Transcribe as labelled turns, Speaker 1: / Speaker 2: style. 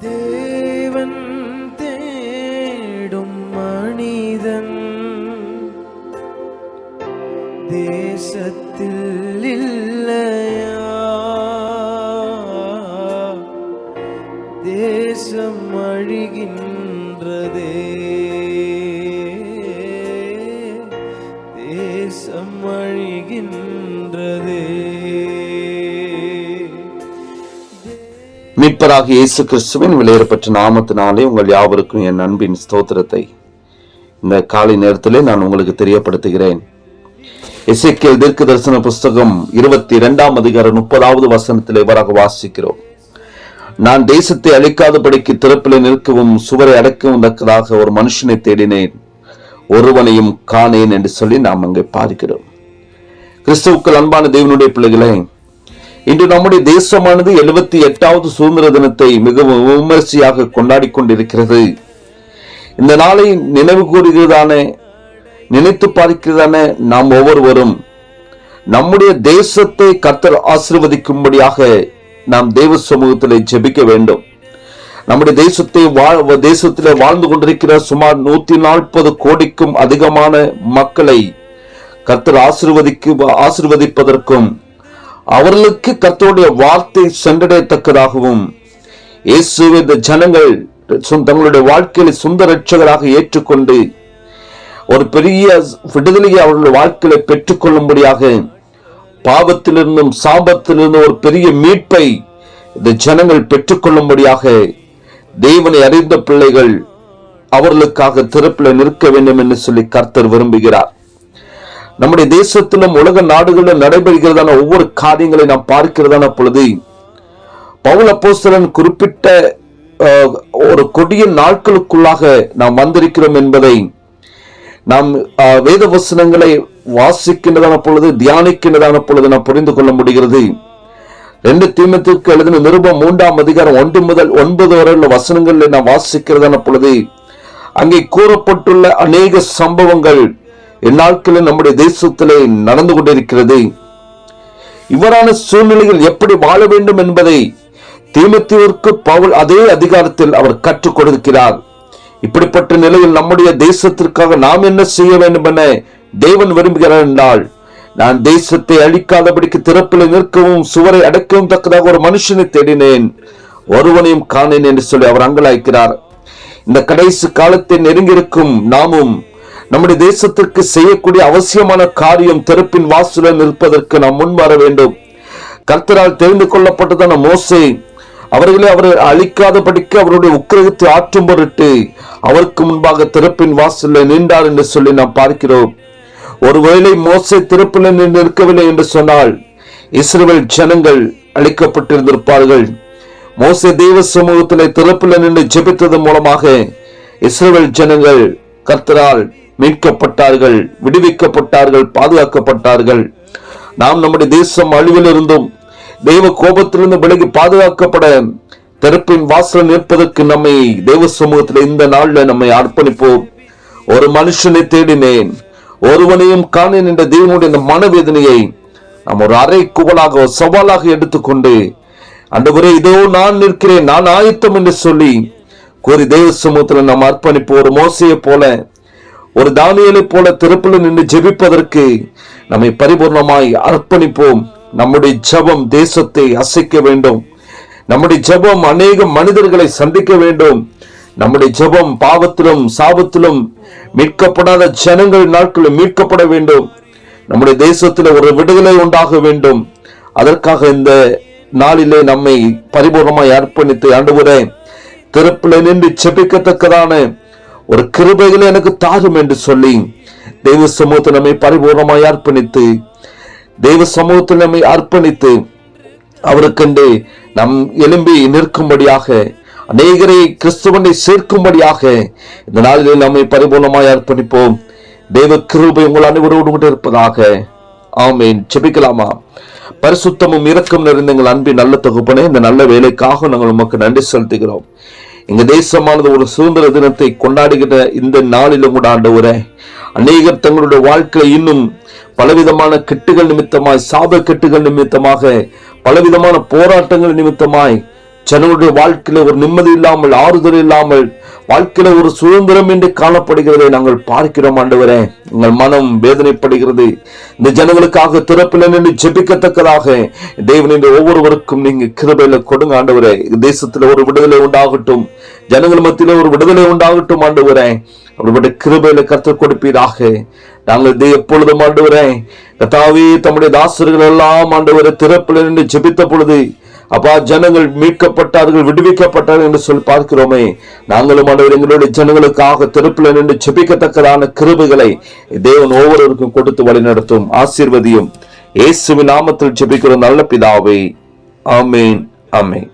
Speaker 1: தேவன் தேடும் மனிதன் தேசத்தில் இல்லையா? தேசம் அழிகின்றதே, தேசம் அழிகின்றதே.
Speaker 2: மீட்பராகிய இயேசு கிறிஸ்துவின் விலையேறப்பெற்ற நாமத்தினாலே உங்கள் யாவருக்கும் என் அன்பின் ஸ்தோத்திரத்தை இந்த காலை நேரத்திலே நான் உங்களுக்கு தெரியப்படுத்துகிறேன். எசேக்கியேல் தீர்க்கதரிசன புஸ்தகம் 22ஆம் அதிகாரம் 30வது வசனத்திலே இவ்வாறாக வாசிக்கிறோம். நான் தேசத்தை அழிக்காதபடிக்கு திறப்பிலே நிற்கவும் சுவரை அடக்கவும் தக்கதாக ஒரு மனுஷனை தேடினேன், ஒருவனையும் காணேன் என்று சொல்லி நாம் அங்கே பார்க்கிறோம். கிறிஸ்துவுக்குள் அன்பான தேவனுடைய பிள்ளைகளே, இன்று நம்முடைய தேசமானது 78வது சுதந்திர தினத்தை மிகவும் விமர்சையாக கொண்டாடி கொண்டிருக்கிறது. இந்த நாளை நினைவு கூறுகிறதான, நினைத்து பார்க்கிறதான நாம் ஒவ்வொருவரும் நம்முடைய தேசத்தை கர்த்தர் ஆசீர்வதிக்கும்படியாக நாம் தேவ சமூகத்திலே ஜெபிக்க வேண்டும். நம்முடைய தேசத்திலே வாழ்ந்து கொண்டிருக்கிற சுமார் 140 கோடிக்கும் அதிகமான மக்களை கர்த்தர் ஆசீர்வதிப்பதற்கும் அவர்களுக்கு கர்த்தருடைய வார்த்தை சென்றடையத்தக்கதாகவும் இயேசுவை இந்த ஜனங்கள் தங்களுடைய வாழ்க்கையில சொந்த இரட்சகராக ஏற்றுக்கொண்டு ஒரு பெரிய விடுதலையை அவர்களுடைய வாழ்க்கையில பெற்றுக்கொள்ளும்படியாக, பாவத்திலிருந்தும் சாபத்திலிருந்தும் ஒரு பெரிய மீட்பை இந்த ஜனங்கள் பெற்றுக்கொள்ளும்படியாக தேவனை அறிந்த பிள்ளைகள் அவர்களுக்காக திறப்பில் நிற்க வேண்டும் என்று சொல்லி கர்த்தர் விரும்புகிறார். நம்முடைய தேசத்திலும் உலக நாடுகளிலும் நடைபெறுகிறதான ஒவ்வொரு காரியங்களை நாம் பார்க்கிறதான பொழுது, பவுல் அப்போஸ்தலன் குறிப்பிட்ட ஒரு கொடிய நாட்களுக்குள்ளாக நாம் வந்திருக்கிறோம் என்பதை நாம் வேத வசனங்களை வாசிக்கின்றதான பொழுது, தியானிக்கின்றதான பொழுது நாம் புரிந்து கொள்ள முடிகிறது. 2 தீமோத்தேயுவுக்கு எழுதின நிருபம் 3ஆம் அதிகாரம் 1 முதல் 9 வரை உள்ள வசனங்களில் நாம் வாசிக்கிறதான பொழுது, அங்கே கூறப்பட்டுள்ள அநேக சம்பவங்கள் இந்நாட்களில் நம்முடைய தேசத்திலே நடந்து கொண்டிருக்கிறது. இவ்வாறான சூழ்நிலையில் எப்படி வாழ வேண்டும் என்பதை தீமோத்தேயுவிற்கு பவுல் அதே அதிகாரத்தில் அவர் கற்றுக் கொடுக்கிறார். இப்படிப்பட்ட நிலையில் நம்முடைய தேசத்திற்காக நாம் என்ன செய்ய வேண்டும் என தேவன் விரும்புகிறார் என்றால், நான் தேசத்தை அழிக்காதபடிக்கு திறப்பில் நிற்கவும் சுவரை அடக்கவும் தக்கதாக ஒரு மனுஷனை தேடினேன், ஒருவனையும் காணேன் என்று சொல்லி அவர் அங்கலாய்க்கிறார். இந்த கடைசி காலத்தை நெருங்கியிருக்கும் நாமும் நம்முடைய தேசத்திற்கு செய்யக்கூடிய அவசியமான காரியம் திறப்பின் வாசலில் நிற்பதற்கு நாம் முன்வர வேண்டும். கர்த்தரால் தெரிந்து கொள்ளப்பட்டதான மோசே அவர்களை அழிக்காதபடிக்கு அவருடைய உக்கிரகத்தை ஆற்றும் பொருட்டு அவருக்கு முன்பாக திறப்பின் வாசலில் நின்றார் என்று சொல்லி நாம் பார்க்கிறோம். ஒருவேளை மோசே திறப்பில் நிற்கவில்லை என்று சொன்னால் இஸ்ரவேல் ஜனங்கள் அழிக்கப்பட்டிருந்திருப்பார்கள். மோசே தேவ சமூகத்திலே திறப்பில் நின்று ஜெபித்ததன் மூலமாக இஸ்ரவேல் ஜனங்கள் கர்த்தரால் மீட்கப்பட்டார்கள், விடுவிக்கப்பட்டார்கள், பாதுகாக்கப்பட்டார்கள். நாம் நம்முடைய தேசம் அழிவில் இருந்தும் தெய்வ கோபத்திலிருந்து விலகி பாதுகாக்கப்பட திறப்பின் வாசல் நிற்பதற்கு நம்மை தெய்வ சமூகத்தில் இந்த நாள்ல நம்மை அர்ப்பணிப்போம். ஒரு மனுஷனை தேடினேன், ஒருவனையும் காணேன் என்ற தேவனுடைய இந்த மனவேதனையை நாம் ஒரு அரை குவலாக சவாலாக எடுத்துக்கொண்டு, ஆண்டவரே இதோ நான் நிற்கிறேன், நான் ஆயத்தம் என்று சொல்லி கூறி தேவ சமூகத்தில் நாம் அர்ப்பணிப்போம். ஒரு மோசையை போல, ஒரு தானியேலை போல திறப்பில் நின்று ஜெபிப்பதற்கு நம்மை பரிபூர்ணமாய் அர்ப்பணிப்போம். நம்முடைய ஜெபம் தேசத்தை அசைக்க வேண்டும். நம்முடைய ஜெபம் அநேக மனிதர்களை சந்திக்க வேண்டும். நம்முடைய ஜெபம் பாவத்திலும் சாபத்திலும் மீட்கப்படாத ஜனங்கள் நாட்களில் மீட்கப்பட வேண்டும். நம்முடைய தேசத்தில் ஒரு விடுதலை உண்டாக வேண்டும். அதற்காக இந்த நாளிலே நம்மை பரிபூர்ணமாய் அர்ப்பணித்து, ஆண்டவரே திறப்பில் நின்று ஜெபிக்கத்தக்கதான ஒரு கிருபைகளை எனக்கு தாரும் என்று சொல்லி தெய்வ சமூகத்தில் நம்மை பரிபூர்ணமாய் அர்ப்பணித்து, தெய்வ சமூகத்தில் நம்மை அர்ப்பணித்து அவருக்கென்று நம் எழும்பி நிற்கும்படியாக, அநேகரை கிறிஸ்துவனை சேர்க்கும்படியாக இந்த நாளில் நம்மை பரிபூர்ணமாய் அர்ப்பணிப்போம். தெய்வ கிருபை உங்கள் அனைவரோடு கூட இருப்பதாக. ஆமேன். ஜெபிக்கலாமா? பரிசுத்தமும் இரக்கம் நிறைந்த எங்கள் அன்பின் நல்ல தொகுப்பனே, இந்த நல்ல வேலைக்காக நாங்கள் உமக்கு நன்றி செலுத்துகிறோம். எங்க தேசமானது ஒரு சுதந்திர தினத்தை கொண்டாடுகிற இந்த நாளிலும் கூட ஆண்டவரே, அநேகர் தங்களுடைய வாழ்க்கையை இன்னும் பலவிதமான கெட்டுகள் நிமித்தமாய், சாப கெட்டுகள் நிமித்தமாக, பலவிதமான போராட்டங்கள் நிமித்தமாய் ஜனங்களுடைய வாழ்க்கையில ஒரு நிம்மதி இல்லாமல், ஆறுதல் இல்லாமல், வாழ்க்கையில ஒரு சுதந்திரம் என்று காணப்படுகிறதை நாங்கள் பார்க்கிறோம் ஆண்டவரே. உங்கள் மனம் வேதனைப்படுகிறது. இந்த ஜனங்களுக்காக திறப்பில் நின்று ஜெபிக்கத்தக்கதாக தேவனின் ஒவ்வொருவருக்கும் நீங்க கிருபையில கொடுங்க ஆண்டவரே. தேசத்துல ஒரு விடுதலை உண்டாகட்டும், ஜனங்கள் மத்தியில ஒரு விடுதலை உண்டாகட்டும் ஆண்டவரே. அப்படிப்பட்ட கிருபையில கர்த்தர் கொடுப்பீராக. நாங்கள் எப்பொழுதும் ஆண்டவரே கர்த்தாவே தம்முடைய தாசர்கள் எல்லாம் ஆண்டவரே திறப்பில் நின்று ஜெபித்த பொழுது அப்பா ஜனங்கள் மீட்கப்பட்டார்கள், விடுவிக்கப்பட்டார்கள் என்று சொல்லி பார்க்கிறோமே. நாங்களும் ஆண்டவர் எங்களுடைய ஜனங்களுக்காக திறப்பில் நின்று ஜெபிக்கத்தக்கதான கிருபைகளை தேவன் ஒவ்வொருவருக்கும் கொடுத்து வழி நடத்தும். ஆசீர்வதியும். இயேசுவின் நாமத்தில் ஜெபிக்கிற நல்ல பிதாவே, ஆமென், ஆமென்.